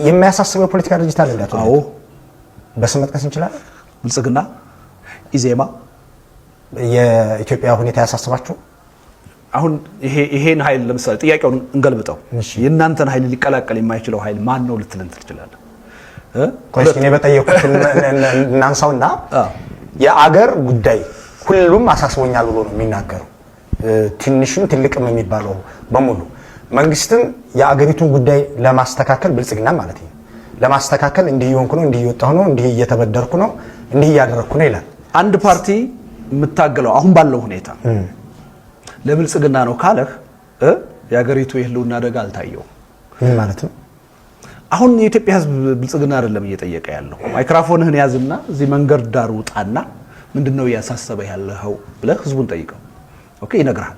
የሚያሳስበው ፖለቲካ ድርጅት አለ እንዳትሉ? አዎ በስም መጥቀስ እንችላለን። ብልጽግና፣ ኢዜማ። የኢትዮጵያ ሁኔታ ያሳስባችሁ? አሁን ይሄን ኃይል ለምሳሌ ጥያቄውን እንገልብጠው። የእናንተን ኃይል ሊቀላቀል የማይችለው ኃይል ማን ነው ልትለን ትችላለህ? ቆይስ እኔ በጠየቁት እናንሳውና የአገር ጉዳይ ሁሉም አሳስቦኛል ብሎ ነው የሚናገረው። ትንሽም ትልቅም የሚባለው በሙሉ መንግስትም የአገሪቱን ጉዳይ ለማስተካከል ብልጽግና ማለት ነው ለማስተካከል እንዲህ ይሆንኩ ነው፣ እንዲህ ይወጣሁ ነው፣ እንዲህ እየተበደርኩ ነው፣ እንዲህ እያደረኩ ነው ይላል። አንድ ፓርቲ የምታገለው አሁን ባለው ሁኔታ ለብልጽግና ነው ካለህ የአገሪቱ የህልውና አደጋ አልታየው። ምን ማለት ነው? አሁን የኢትዮጵያ ህዝብ ብልጽግና አይደለም እየጠየቀ ያለው። ማይክሮፎንህን ያዝና እዚህ መንገድ ዳር ውጣና ምንድነው ያሳሰበ ያለው ብለህ ህዝቡን ጠይቀው። ኦኬ ይነግራል።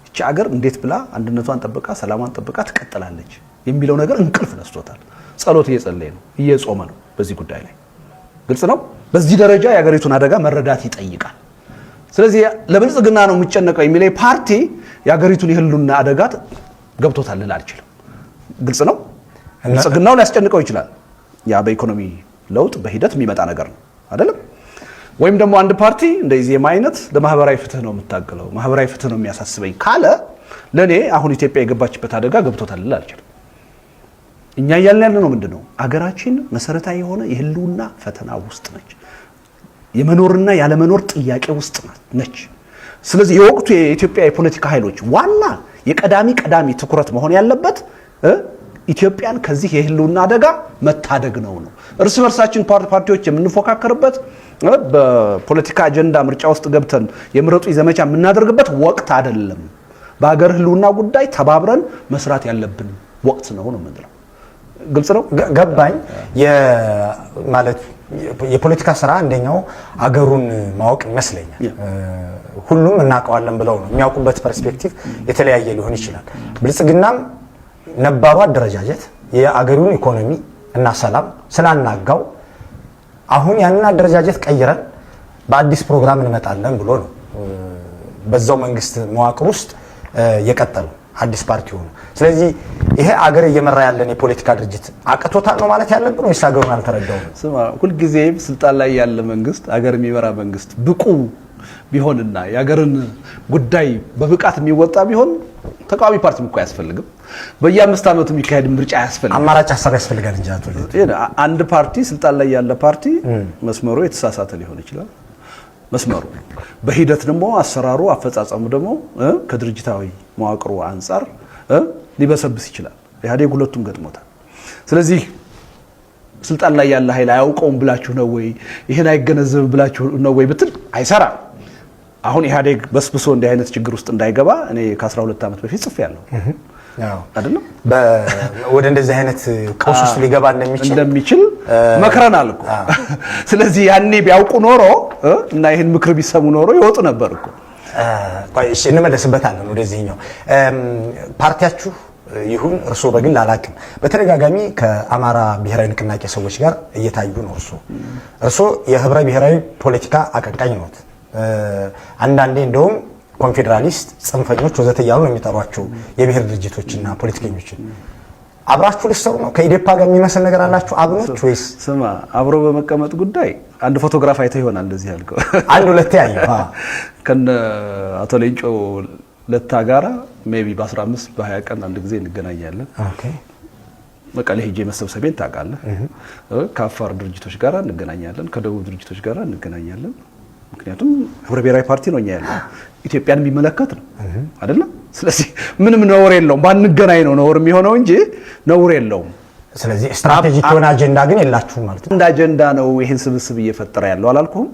እቺ ሀገር እንዴት ብላ አንድነቷን ጠብቃ ሰላሟን ጠብቃ ትቀጥላለች የሚለው ነገር እንቅልፍ ነስቶታል። ጸሎት እየጸለየ ነው፣ እየጾመ ነው በዚህ ጉዳይ ላይ። ግልጽ ነው። በዚህ ደረጃ የሀገሪቱን አደጋ መረዳት ይጠይቃል። ስለዚህ ለብልጽግና ነው የሚጨነቀው የሚለው ፓርቲ የሀገሪቱን የህልውና አደጋ ገብቶታል ልል አልችልም። ግልጽ ነው። ብልጽግናው ሊያስጨንቀው ይችላል። ያ በኢኮኖሚ ለውጥ በሂደት የሚመጣ ነገር ነው አይደለም? ወይም ደግሞ አንድ ፓርቲ እንደዚህ የማይነት ለማህበራዊ ፍትህ ነው የምታገለው፣ ማህበራዊ ፍትህ ነው የሚያሳስበኝ ካለ ለኔ አሁን ኢትዮጵያ የገባችበት አደጋ ገብቶታል ልል አልችልም። እኛ እያልን ያለ ነው ምንድነው? አገራችን መሰረታዊ የሆነ የህልውና ፈተና ውስጥ ነች። የመኖርና ያለመኖር ጥያቄ ውስጥ ነች። ስለዚህ የወቅቱ የኢትዮጵያ የፖለቲካ ኃይሎች ዋና የቀዳሚ ትኩረት መሆን ያለበት ኢትዮጵያን ከዚህ የህልውና አደጋ መታደግ ነው። እርስ በርሳችን ፓርቲዎች የምንፎካከርበት በፖለቲካ አጀንዳ ምርጫ ውስጥ ገብተን የምረጡኝ ዘመቻ የምናደርግበት ወቅት አይደለም። በሀገር ህልውና ጉዳይ ተባብረን መስራት ያለብን ወቅት ነው የምንለው። ግልጽ ነው። ገባኝ። ማለት የፖለቲካ ስራ አንደኛው አገሩን ማወቅ ይመስለኛል። ሁሉም እናውቀዋለን ብለው ነው የሚያውቁበት ፐርስፔክቲቭ የተለያየ ሊሆን ይችላል። ብልጽግናም ነባሩ አደረጃጀት የአገሩን ኢኮኖሚ እና ሰላም ስላናጋው አሁን ያንን አደረጃጀት ቀይረን በአዲስ ፕሮግራም እንመጣለን ብሎ ነው በዛው መንግስት መዋቅር ውስጥ የቀጠለው አዲስ ፓርቲ ሆኖ። ስለዚህ ይሄ አገር እየመራ ያለን የፖለቲካ ድርጅት አቅቶታል ነው ማለት ያለብን ወይስ አገሩን አልተረዳውም? ስማ፣ ሁልጊዜ ስልጣን ላይ ያለ መንግስት አገር የሚመራ መንግስት ብቁ ቢሆንና የአገርን ጉዳይ በብቃት የሚወጣ ቢሆን ተቃዋሚ ፓርቲ እኮ አያስፈልግም። በየ5 ዓመቱ የሚካሄድ ምርጫ አያስፈልግም። አማራጭ ሐሳብ ያስፈልጋል እንጂ አንድ ፓርቲ ስልጣን ላይ ያለ ፓርቲ መስመሩ የተሳሳተ ሊሆን ይችላል። መስመሩ በሂደት ደግሞ አሰራሩ አፈጻጸሙ ደግሞ ከድርጅታዊ መዋቅሩ አንፃር ሊበሰብስ ይችላል። ኢህአዴግ ሁለቱም ገጥሞታል። ስለዚህ ስልጣን ላይ ያለ ኃይል አያውቀውም ብላችሁ ነው ወይ ይሄን አይገነዘብም ብላችሁ ነው ወይ ብትል አይሰራም። አሁን ኢህአዴግ በስብሶ እንዲህ አይነት ችግር ውስጥ እንዳይገባ እኔ ከ12 ዓመት በፊት ጽፌያለሁ አይደለም? ወደ እንደዚህ አይነት ቀውስ ውስጥ ሊገባ እንደሚችል መክረናል እኮ። ስለዚህ ያኔ ቢያውቁ ኖሮ እና ይሄን ምክር ቢሰሙ ኖሮ ይወጡ ነበር እኮ። እሺ እንመለስበታለን ወደዚህኛው። ፓርቲያችሁ ይሁን እርሶ በግል አላቅም በተደጋጋሚ ከአማራ ብሔራዊ ንቅናቄ ሰዎች ጋር እየታዩ ነው። እርሶ የህብረ ብሔራዊ ፖለቲካ አቀንቃኝ ነዎት። አንዳንዴ እንደውም ኮንፌደራሊስት፣ ጽንፈኞች ወዘተ እያሉ ነው የሚጠሯቸው የብሔር ድርጅቶችና ፖለቲከኞችን። አብራችሁ ልትሰሩ ነው? ከኢዴፓ ጋር የሚመስል ነገር አላችሁ አብኖች ወይስ? ስማ፣ አብሮ በመቀመጥ ጉዳይ አንድ ፎቶግራፍ አይተህ ይሆናል እንደዚህ ያልከው። አንድ ሁለቴ ያየው ከነ አቶ ሌንጮ ለታ ጋራ ሜቢ በ15 በ20 ቀን አንድ ጊዜ እንገናኛለን። ኦኬ። መቀሌ ሄጄ መሰብሰቤን ታውቃለህ። ከአፋር ድርጅቶች ጋራ እንገናኛለን፣ ከደቡብ ድርጅቶች ጋራ እንገናኛለን። ምክንያቱም ህብረ ብሔራዊ ፓርቲ ነው ያለው ኢትዮጵያን የሚመለከት ነው አይደለም? ስለዚህ ምንም ነውር የለውም። ባንገናኝ ነው ነውር የሚሆነው እንጂ ነውር የለውም። ስለዚህ ስትራቴጂክ የሆነ አጀንዳ ግን የላችሁም ማለት ነው? እንደ አጀንዳ ነው ይሄን ስብስብ እየፈጠረ ያለው አላልኩም?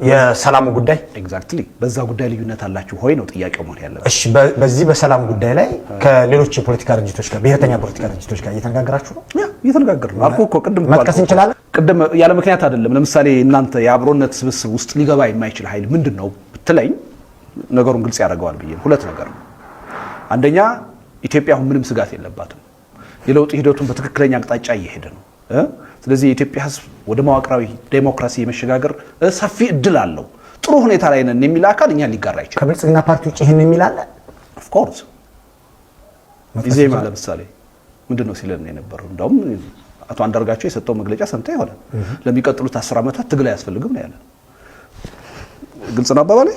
የሰላም ጉዳይ ኤግዛክትሊ በዛ ጉዳይ ልዩነት አላችሁ ሆይ ነው ጥያቄው ማለት ያለው። እሺ፣ በዚህ በሰላም ጉዳይ ላይ ከሌሎች የፖለቲካ ድርጅቶች ጋር ብሔርተኛ ፖለቲካ ድርጅቶች ጋር እየተነጋገራችሁ ነው? እየተነጋገርን ነው አልኩህ እኮ ቅድም መጥቀስ እንችላለን። ቅድም ያለ ምክንያት አይደለም። ለምሳሌ እናንተ የአብሮነት ስብስብ ውስጥ ሊገባ የማይችል ኃይል ምንድነው ብትለኝ ነገሩን ግልጽ ያደርገዋል ብዬ ሁለት ነገር ነው። አንደኛ ኢትዮጵያ አሁን ምንም ስጋት የለባትም። የለውጥ ሂደቱን በትክክለኛ አቅጣጫ እየሄደ ነው። ስለዚህ የኢትዮጵያ ሕዝብ ወደ መዋቅራዊ ዴሞክራሲ የመሸጋገር ሰፊ እድል አለው። ጥሩ ሁኔታ ላይ ነን የሚል አካል እኛ ሊጋራ ይችላል። ከብልጽግና ፓርቲ ውጪ ይሄን የሚል አለ? ኦፍ ኮርስ ኢዜማ ለምሳሌ ምንድነው ሲለን የነበረው? እንደውም አቶ አንዳርጋቸው የሰጠው መግለጫ ሰምተህ ይሆናል። ለሚቀጥሉት 10 ዓመታት ትግል አያስፈልግም ነው ያለው። ግልጽ ነው አባባሌ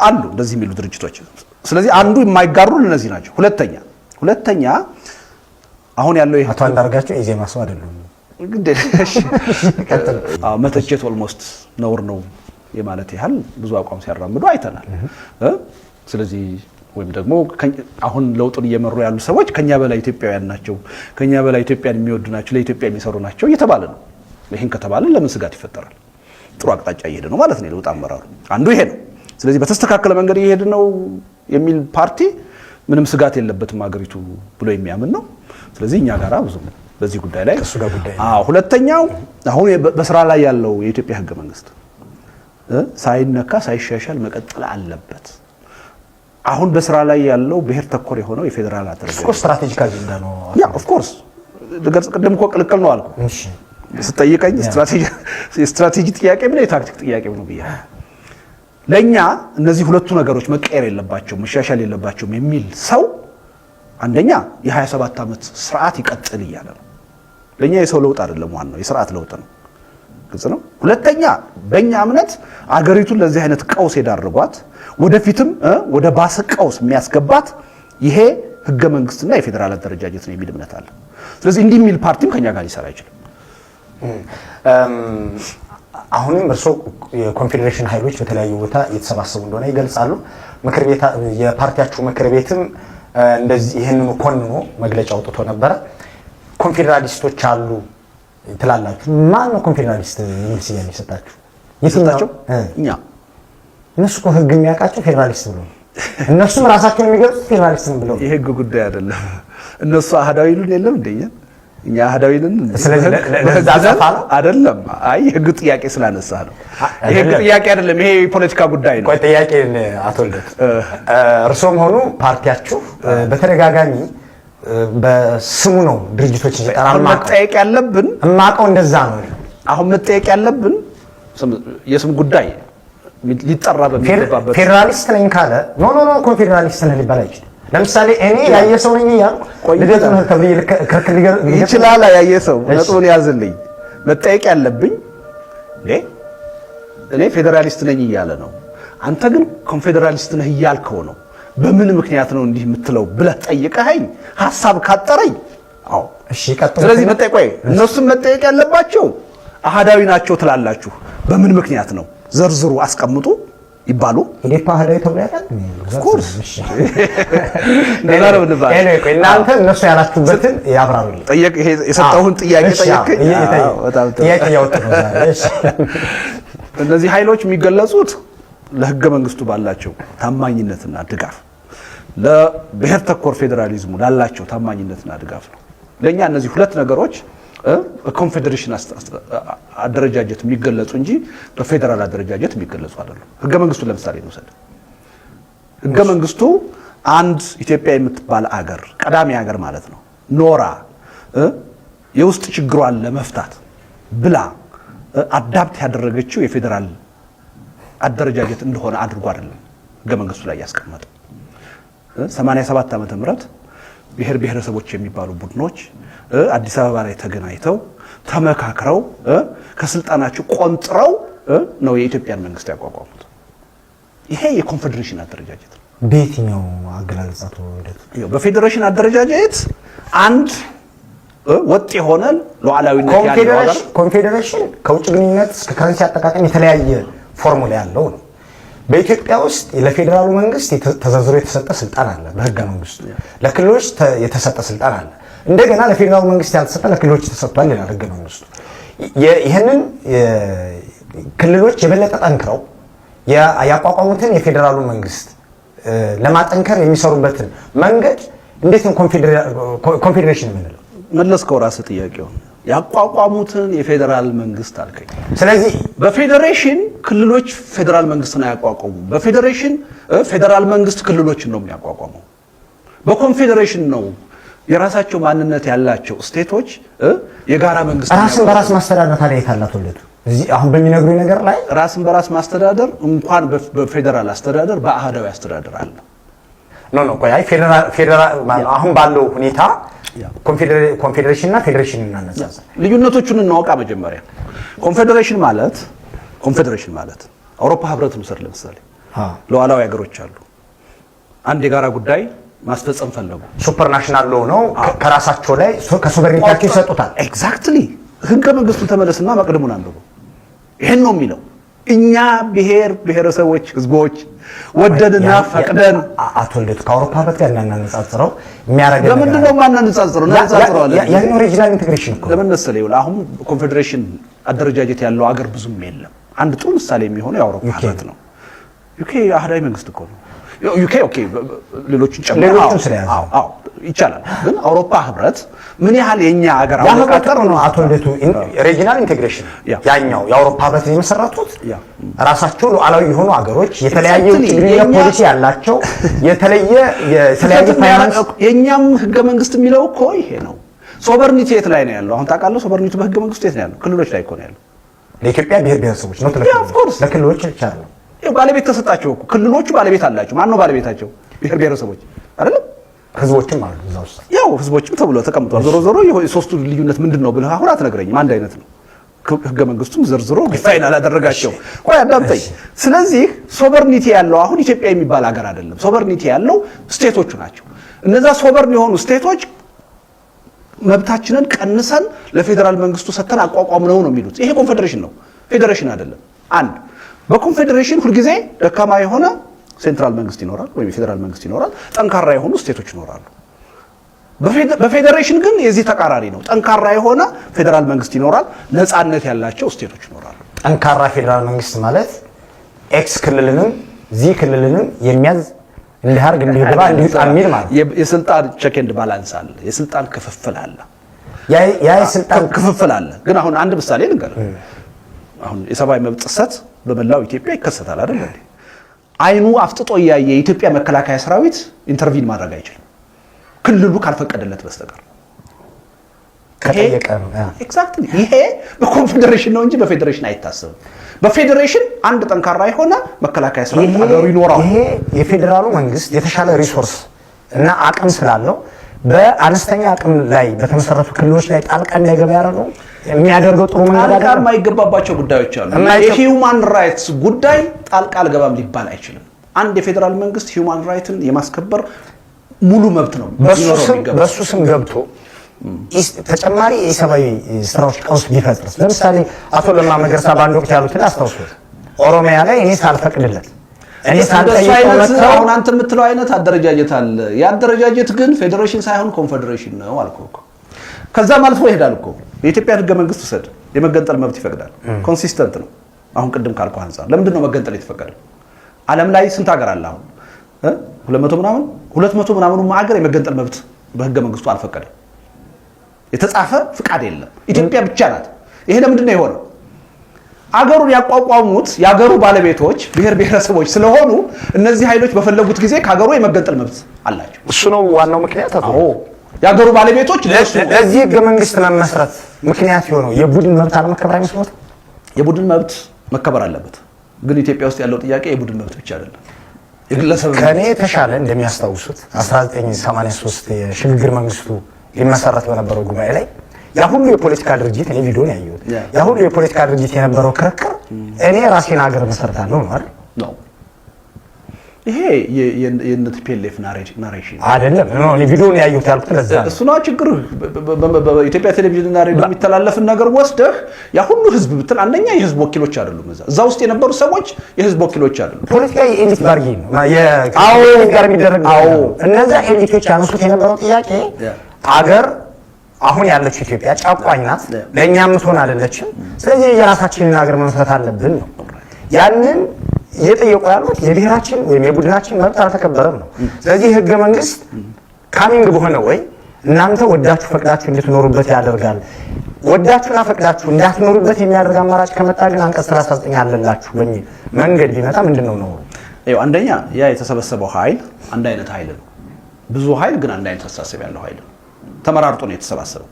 አሉ እንደዚህ የሚሉ ድርጅቶች። ስለዚህ አንዱ የማይጋሩ እነዚህ ናቸው። ሁለተኛ አሁን ያለው አቶ አንዳርጋቸው ኢዜማ ሰው አይደሉም። መተቸት ኦልሞስት ነውር ነው የማለት ያህል ብዙ አቋም ሲያራምዱ አይተናል። ስለዚህ ወይም ደግሞ አሁን ለውጡን እየመሩ ያሉ ሰዎች ከኛ በላይ ኢትዮጵያውያን ናቸው፣ ከኛ በላይ ኢትዮጵያን የሚወዱ ናቸው፣ ለኢትዮጵያ የሚሰሩ ናቸው እየተባለ ነው። ይሄን ከተባለ ለምን ስጋት ይፈጠራል? ጥሩ አቅጣጫ እየሄደ ነው ማለት ነው ለውጥ አመራሩ። አንዱ ይሄ ነው። ስለዚህ በተስተካከለ መንገድ እየሄደ ነው የሚል ፓርቲ ምንም ስጋት የለበትም ሀገሪቱ ብሎ የሚያምን ነው። ስለዚህ እኛ ጋራ ብዙ በዚህ ጉዳይ ላይ እሱ ጋር ጉዳይ ሁለተኛው አሁን በስራ ላይ ያለው የኢትዮጵያ ህገ መንግስት ሳይነካ ሳይሻሻል መቀጠል አለበት። አሁን በስራ ላይ ያለው ብሔር ተኮር የሆነው የፌደራል አደረጃጀት እኮ ስትራቴጂክ አጀንዳ ነው። ያ ኦፍ ኮርስ ለገጽ ቀደም እኮ ቅልቅል ነው አልኩ። እሺ ስትጠይቀኝ ስትራቴጂ ጥያቄ ምን የታክቲክ ጥያቄ ነው ብያ ለኛ እነዚህ ሁለቱ ነገሮች መቀየር የለባቸው መሻሻል የለባቸው የሚል ሰው አንደኛ የ27 ዓመት ስርዓት ይቀጥል ይያለ ነው። ለኛ የሰው ለውጥ አይደለም ዋናው የስርዓት ለውጥ ነው። ግልጽ ነው። ሁለተኛ በእኛ እምነት አገሪቱን ለዚህ አይነት ቀውስ የዳረጓት ወደፊትም ወደ ባሰ ቀውስ የሚያስገባት ይሄ ህገ መንግስትና የፌደራል አደረጃጀት ነው የሚል እምነት አለ። ስለዚህ እንዲህ የሚል ፓርቲም ከኛ ጋር ሊሰራ አይችልም። አሁንም እርሶ የኮንፌዴሬሽን ኃይሎች በተለያዩ ቦታ የተሰባሰቡ እንደሆነ ይገልጻሉ። ምክር ቤት የፓርቲያችሁ ምክር ቤትም እንደዚህ ይሄንን ኮንኖ መግለጫ አውጥቶ ነበር። ኮንፌዴራሊስቶች አሉ ትላላችሁ። ማን ነው ኮንፌዴራሊስት የሚል ስያሜ ሰጣችሁ? የሰጣቸው እኛ እነሱ እኮ ህግ የሚያውቃቸው ፌደራሊስት ብሎ እነሱም ራሳቸውን የሚገልጹት ፌደራሊስት ብለው የህግ ጉዳይ አይደለም። እነሱ አህዳዊ ይሉን የለም እንደኛ እኛ አህዳዊ ነን። ስለዚህ ለዛ ጻፋ አይደለም። አይ የህግ ጥያቄ ስላነሳ ነው። የህግ ጥያቄ አይደለም፣ ይሄ የፖለቲካ ጉዳይ ነው። ቆይ ጥያቄ አቶ ልደት እርሶም ሆኑ ፓርቲያችሁ በተደጋጋሚ በስሙ ነው ድርጅቶች ይጠራል። መጠየቅ ያለብን እማቀው እንደዛ ነው። አሁን መጠየቅ ያለብን የስም ጉዳይ ሊጠራ በሚገባበት ፌደራሊስት ነኝ ካለ ኖ ኮንፌደራሊስት ነኝ ሊባል አይችልም። ለምሳሌ እኔ ያየ ሰው ነኝ ያልኩ ልደት ነው ተብዬ ክርክር ይችላል። ያየ ሰው ነጥቡን ያዝልኝ። መጠየቅ ያለብኝ እኔ ፌደራሊስት ነኝ እያለ ነው፣ አንተ ግን ኮንፌደራሊስት ነህ እያልከው ነው። በምን ምክንያት ነው እንዲህ የምትለው ብለህ ጠይቀኸኝ ሐሳብ ካጠረኝ አዎ እሺ ቀጥታ። ስለዚህ መጠየቅ እነሱም መጠየቅ ያለባቸው አሃዳዊ ናቸው ትላላችሁ፣ በምን ምክንያት ነው ዘርዝሩ አስቀምጡ ይባሉ። ኢዴፓ አሃዳዊ ተብሎ ያውቃል? ኦፍ ኮርስ እናንተ እነሱ ያላችሁበትን ያብራሩልኝ። ጠየቅ። ይሄ የሰጠሁን ጥያቄ ጠየቅኝ። ጥያቄ ያወጣ ነው ዛሬ። እሺ እነዚህ ኃይሎች የሚገለጹት ለህገ መንግስቱ ባላቸው ታማኝነትና ድጋፍ፣ ለብሔር ተኮር ፌደራሊዝሙ ላላቸው ታማኝነትና ድጋፍ ነው። ለኛ እነዚህ ሁለት ነገሮች በኮንፌዴሬሽን አደረጃጀት የሚገለጹ እንጂ በፌደራል አደረጃጀት የሚገለጹ አይደሉም። ህገ መንግስቱ ለምሳሌ እንውሰድ። ህገ መንግስቱ አንድ ኢትዮጵያ የምትባል አገር ቀዳሚ አገር ማለት ነው ኖራ የውስጥ ችግሯን ለመፍታት ብላ አዳፕት ያደረገችው የፌደራል አደረጃጀት እንደሆነ አድርጎ አይደለም ህገ መንግስቱ ላይ ያስቀመጠው። 87 ዓመተ ምህረት ብሔር ብሔረሰቦች የሚባሉ ቡድኖች አዲስ አበባ ላይ ተገናኝተው ተመካክረው ከስልጣናቸው ቆንጥረው ነው የኢትዮጵያን መንግስት ያቋቋሙት። ይሄ የኮንፌዴሬሽን አደረጃጀት ነው። በየትኛው አገላለጻቱ በፌዴሬሽን አደረጃጀት አንድ ወጥ የሆነ ሉዓላዊነት ያለው አገር ኮንፌዴሬሽን ከውጭ ግንኙነት እስከ ከረንሲ አጠቃቀም የተለያየ ፎርሙላ ያለው ነው። በኢትዮጵያ ውስጥ ለፌደራሉ መንግስት ተዘርዝሮ የተሰጠ ስልጣን አለ በህገ መንግስቱ። ለክልሎች የተሰጠ ስልጣን አለ። እንደገና ለፌደራሉ መንግስት ያልተሰጠ ለክልሎች ተሰጥቷል ይላል ህገ መንግስቱ። ይሄንን ክልሎች የበለጠ ጠንክረው ያቋቋሙትን የፌደራሉ መንግስት ለማጠንከር የሚሰሩበትን መንገድ እንዴት ነው ኮንፌዴሬሽን የምንለው? መለስከው ራስህ ጥያቄው። ያቋቋሙትን የፌደራል መንግስት አልከኝ። ስለዚህ በፌዴሬሽን ክልሎች ፌደራል መንግስትን አያቋቋሙ። በፌዴሬሽን ፌደራል መንግስት ክልሎችን ነው የሚያቋቋመው። በኮንፌዴሬሽን ነው የራሳቸው ማንነት ያላቸው ስቴቶች የጋራ መንግስት ራስን በራስ ማስተዳደር ታዲያ የታላተውለቱ እዚህ አሁን በሚነግሩኝ ነገር ላይ ራስን በራስ ማስተዳደር እንኳን በፌደራል አስተዳደር በአሃዳዊ አስተዳደር አለ። ቆይ አይ ፌደራል አሁን ባለው ሁኔታ ኮንፌዴሬሽን እና ፌዴሬሽን እናነጻጽር። ልዩነቶቹን እናውቃ መጀመሪያ። ኮንፌዴሬሽን ማለት አውሮፓ ህብረት ነው። ለምሳሌ ሉዓላዊ ሀገሮች አሉ። አንድ የጋራ ጉዳይ ማስፈጸም ፈለጉ። ሱፐርናሽናል ነው ከራሳቸው ላይ ከሶቨሬኒቲያቸው ይሰጡታል። ኤግዛክትሊ ህገ መንግስቱን ተመለስና መቅድሙን አንብቡ። ይሄን ነው የሚለው። እኛ ብሔረሰቦች ህዝቦች ወደድና ፈቅደን አቶ ልደቱ ከአውሮፓ ህብረት ጋር እናነጻጽረው የሚያረጋግጥ ለምንድን ነው ማናነጻጽረው? እናነጻጽረዋለን። ያኛው ሪጂናል ኢንተግሬሽን እኮ ለምን መሰለህ? ይኸውልህ አሁን ኮንፌዴሬሽን አደረጃጀት ያለው አገር ብዙም የለም። አንድ ጥሩ ምሳሌ የሚሆነው የአውሮፓ ህብረት ነው። ዩኬ አህዳዊ መንግስት እኮ ነው። ዩኬ ኦኬ፣ ሌሎችን ጨምሮ አዎ ይቻላል። ግን አውሮፓ ህብረት ምን ያህል የኛ ሀገር አወቃቀር ነው? አቶ ልደቱ ሪጂናል ኢንተግሬሽን ያኛው የአውሮፓ ህብረት የመሰረቱት ራሳቸው ሉዓላዊ የሆኑ ሀገሮች የተለያየ ፖሊሲ ያላቸው የተለያየ ፋይናንስ የኛም ህገ መንግስት የሚለው እኮ ይሄ ነው። ሶቨርኒቲ የት ላይ ነው ያለው? አሁን ታውቃለህ? ሶቨርኒቲ በህገ መንግስቱ የት ነው ያለው? ክልሎች ላይ እኮ ነው ያለው። ለኢትዮጵያ ብሔረሰቦች ነው ለክልሎች ይቻላል። ባለቤት ተሰጣቸው እኮ ክልሎቹ ባለቤት አላቸው። ማን ነው ባለቤታቸው? ብሔረሰቦች አይደለም? ህዝቦችም አሉ እዛ ውስጥ። ያው ህዝቦችም ተብሎ ተቀምጧል። ዞሮ የሶስቱ ልዩነት ምንድነው ብለህ አሁን አትነግረኝም። አንድ አይነት ነው። ህገ መንግስቱም ዘርዝሮ ዲፋይን አላደረጋቸው። ቆይ አዳምጠኝ። ስለዚህ ሶቨርኒቲ ያለው አሁን ኢትዮጵያ የሚባል ሀገር አይደለም። ሶቨርኒቲ ያለው ስቴቶቹ ናቸው። እነዛ ሶቨርን የሆኑ ስቴቶች መብታችንን ቀንሰን ለፌዴራል መንግስቱ ሰተን አቋቋም ነው የሚሉት። ይሄ ኮንፌዴሬሽን ነው፣ ፌዴሬሽን አይደለም። አንድ በኮንፌዴሬሽን ሁልጊዜ ደካማ የሆነ ሴንትራል መንግስት ይኖራል ወይም የፌዴራል መንግስት ይኖራል፣ ጠንካራ የሆኑ ስቴቶች ይኖራሉ። በፌዴሬሽን ግን የዚህ ተቃራኒ ነው። ጠንካራ የሆነ ፌዴራል መንግስት ይኖራል፣ ነፃነት ያላቸው ስቴቶች ይኖራሉ። ጠንካራ ፌዴራል መንግስት ማለት ኤክስ ክልልንም ዚ ክልልንም የሚያዝ እንዲያርግ እንዲገባ እንዲወጣ የሚል ማለት የስልጣን ቼክ ኤንድ ባላንስ አለ፣ የስልጣን ክፍፍል አለ። ያ የስልጣን ክፍፍል አለ። ግን አሁን አንድ ምሳሌ ልንገርህ። አሁን የሰብአዊ መብት ጥሰት በመላው ኢትዮጵያ ይከሰታል አይደል እንዴ? አይኑ አፍጥጦ ያየ የኢትዮጵያ መከላከያ ሰራዊት ኢንተርቪን ማድረግ አይችልም ክልሉ ካልፈቀደለት በስተቀር። ከጠየቀ ነው። ኤግዛክትሊ ይሄ በኮንፌዴሬሽን ነው እንጂ በፌዴሬሽን አይታሰብም። በፌዴሬሽን አንድ ጠንካራ የሆነ መከላከያ ሰራዊት ሀገሩ ይኖራል። ይሄ የፌዴራሉ መንግስት የተሻለ ሪሶርስ እና አቅም ስላለው በአነስተኛ አቅም ላይ በተመሰረቱ ክልሎች ላይ ጣልቃ እንዳይገባ ያደረገው የሚያደርገው ጥሩ መንገድ አይደለም። ጣልቃ የማይገባባቸው ጉዳዮች አሉ። የሂውማን ራይትስ ጉዳይ ጣልቃ አልገባም ሊባል አይችልም። አንድ የፌዴራል መንግስት ሂውማን ራይትን የማስከበር ሙሉ መብት ነው። በሱ ስም ገብቶ ተጨማሪ የሰብአዊ ስራዎች ቀውስ ቢፈጥርስ? ለምሳሌ አቶ ለማ መገርሳ በአንድ ወቅት ያሉትን አስታውሱት። ኦሮሚያ ላይ እኔ ሳልፈቅድለት እኔ ሳልጠይቀው መጥተው አሁን አንተ የምትለው አይነት አደረጃጀት አለ። የአደረጃጀት ግን ፌዴሬሽን ሳይሆን ኮንፌዴሬሽን ነው አልኩህ እኮ። ከዛም አልፎ ይሄዳል እኮ። የኢትዮጵያ ህገ መንግስት ውሰድ፣ የመገንጠል መብት ይፈቅዳል። ኮንሲስተንት ነው። አሁን ቅድም ካልኩህ አንፃር ለምንድን ነው መገንጠል የተፈቀደው? ዓለም ላይ ስንት ሀገር አለ አሁን? 200 ምናምኑ ሀገር የመገንጠል መብት በህገ መንግስቱ አልፈቀደም። የተጻፈ ፍቃድ የለም። ኢትዮጵያ ብቻ ናት። ይሄ ለምንድን ነው የሆነው? አገሩን ያቋቋሙት የአገሩ ባለቤቶች ብሔረሰቦች ስለሆኑ እነዚህ ኃይሎች በፈለጉት ጊዜ ከአገሩ የመገንጠል መብት አላቸው። እሱ ነው ዋናው ምክንያት። አዎ የአገሩ ባለቤቶች ለዚህ ህገ መንግስት መመስረት ምክንያት የሆነው የቡድን መብት አለመከበር አይመስሎትም? የቡድን መብት መከበር አለበት። ግን ኢትዮጵያ ውስጥ ያለው ጥያቄ የቡድን መብት ብቻ አይደለም። ከኔ የተሻለ እንደሚያስታውሱት 1983 የሽግግር መንግስቱ ሊመሰረት በነበረው ጉባኤ ላይ ያ ሁሉ የፖለቲካ ድርጅት እኔ ቪዲዮን ያየሁት ያ ሁሉ የፖለቲካ ድርጅት የነበረው ክርክር እኔ ራሴን ሀገር መሰረታለሁ ነው አይደል? ይሄ የቲፒኤልኤፍ ናሬሽን አይደለም። እኔ ቪዲዮን ያየሁት ያልኩት ለዛ ነው። እሱ ነው ችግሩ። በኢትዮጵያ ቴሌቪዥን እና ሬዲዮ የሚተላለፍን ነገር ወስደህ ያ ሁሉ ህዝብ ብትል አንደኛ የህዝብ ወኪሎች አይደሉም። እዛ ውስጥ የነበሩ ሰዎች የህዝብ ወኪሎች አይደሉም። ፖለቲካ የኤሊት ባርጌን ነው የኤሊት ጋር የሚደረግ ነው። እነዛ ኤሊቶች ያነሱት የነበረው ጥያቄ አገር አሁን ያለችው ኢትዮጵያ ጨቋኝ ናት፣ ለእኛ የምትሆን አይደለችም። ስለዚህ የራሳችንን ሀገር መመስረት አለብን ነው። ያንን እየጠየቁ ያሉት የብሔራችን ወይም የቡድናችን መብት አልተከበረም ነው። ስለዚህ ህገ መንግስት ካሚንግ በሆነ ወይ እናንተ ወዳችሁ ፈቅዳችሁ እንድትኖሩበት ያደርጋል። ወዳችሁና ፈቅዳችሁ እንዳትኖሩበት የሚያደርግ አማራጭ ከመጣ ግን አንቀጽ 39 አለላችሁ በሚል መንገድ ቢመጣ ምንድነው ነው? አንደኛ ያ የተሰበሰበው ኃይል አንድ አይነት ኃይል ነው። ብዙ ኃይል ግን አንድ አይነት አስተሳሰብ ያለው ኃይል ነው። ተመራርጦ ነው የተሰባሰበው።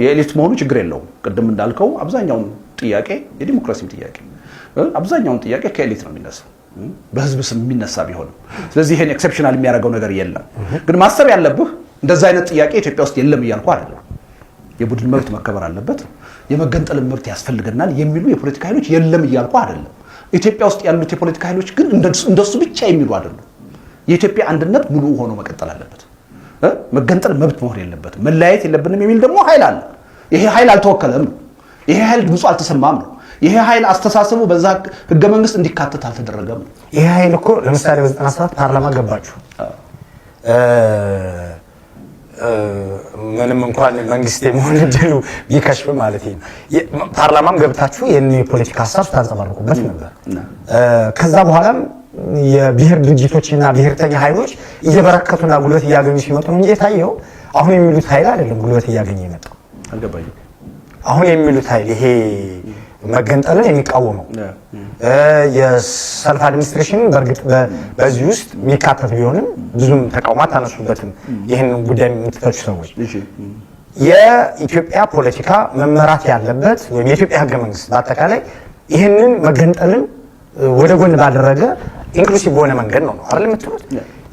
የኤሊት መሆኑ ችግር የለውም። ቅድም እንዳልከው አብዛኛውን ጥያቄ የዲሞክራሲም ጥያቄ አብዛኛውን ጥያቄ ከኤሊት ነው የሚነሳው፣ በህዝብ ስም የሚነሳ ቢሆንም። ስለዚህ ይሄን ኤክሰፕሽናል የሚያደርገው ነገር የለም። ግን ማሰብ ያለብህ እንደዛ አይነት ጥያቄ ኢትዮጵያ ውስጥ የለም እያልኩ አይደለም። የቡድን መብት መከበር አለበት፣ የመገንጠል መብት ያስፈልገናል የሚሉ የፖለቲካ ኃይሎች የለም እያልኩ አይደለም። ኢትዮጵያ ውስጥ ያሉት የፖለቲካ ኃይሎች ግን እንደሱ ብቻ የሚሉ አይደሉም። የኢትዮጵያ አንድነት ሙሉ ሆኖ መቀጠል አለበት። መገንጠል መብት መሆን የለበትም፣ መለያየት የለብንም የሚል ደግሞ ኃይል አለ። ይሄ ኃይል አልተወከለም ነው። ይሄ ኃይል ድምፁ አልተሰማም ነው። ይሄ ኃይል አስተሳሰቡ በዛ ህገ መንግስት እንዲካተት አልተደረገም ነው። ይሄ ኃይል እኮ ለምሳሌ በ97 ፓርላማ ገባችሁ። ምንም እንኳን መንግስት የመሆን እድሉ ቢከሽፍ ማለት ነው። ፓርላማም ገብታችሁ የፖለቲካ ሀሳብ ታንጸባርቁበት ነበር። ከዛ በኋላም የብሔር ድርጅቶችና ብሔርተኛ ኃይሎች እየበረከቱና ጉልበት እያገኙ ሲመጡ እንጂ የታየው አሁን የሚሉት ኃይል አይደለም ጉልበት እያገኘ የመጣው። አልገባኝም። አሁን የሚሉት ኃይል ይሄ መገንጠልን የሚቃወመው የሰልፍ አድሚኒስትሬሽን በእርግጥ በዚህ ውስጥ የሚካተት ቢሆንም ብዙም ተቃውሞ አታነሱበትም። ይህን ጉዳይ የምትተቹ ሰዎች የኢትዮጵያ ፖለቲካ መመራት ያለበት ወይም የኢትዮጵያ ህገ መንግስት በአጠቃላይ ይህንን መገንጠልን ወደ ጎን ባደረገ ኢንክሉሲቭ በሆነ መንገድ ነው አይደል የምትሉት?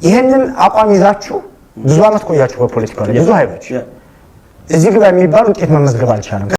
ይህንን አቋም ይዛችሁ ብዙ አመት ቆያችሁ በፖለቲካው ላይ ብዙ ኃይሎች እዚህ ግባ የሚባል ውጤት መመዝገብ አልቻለም።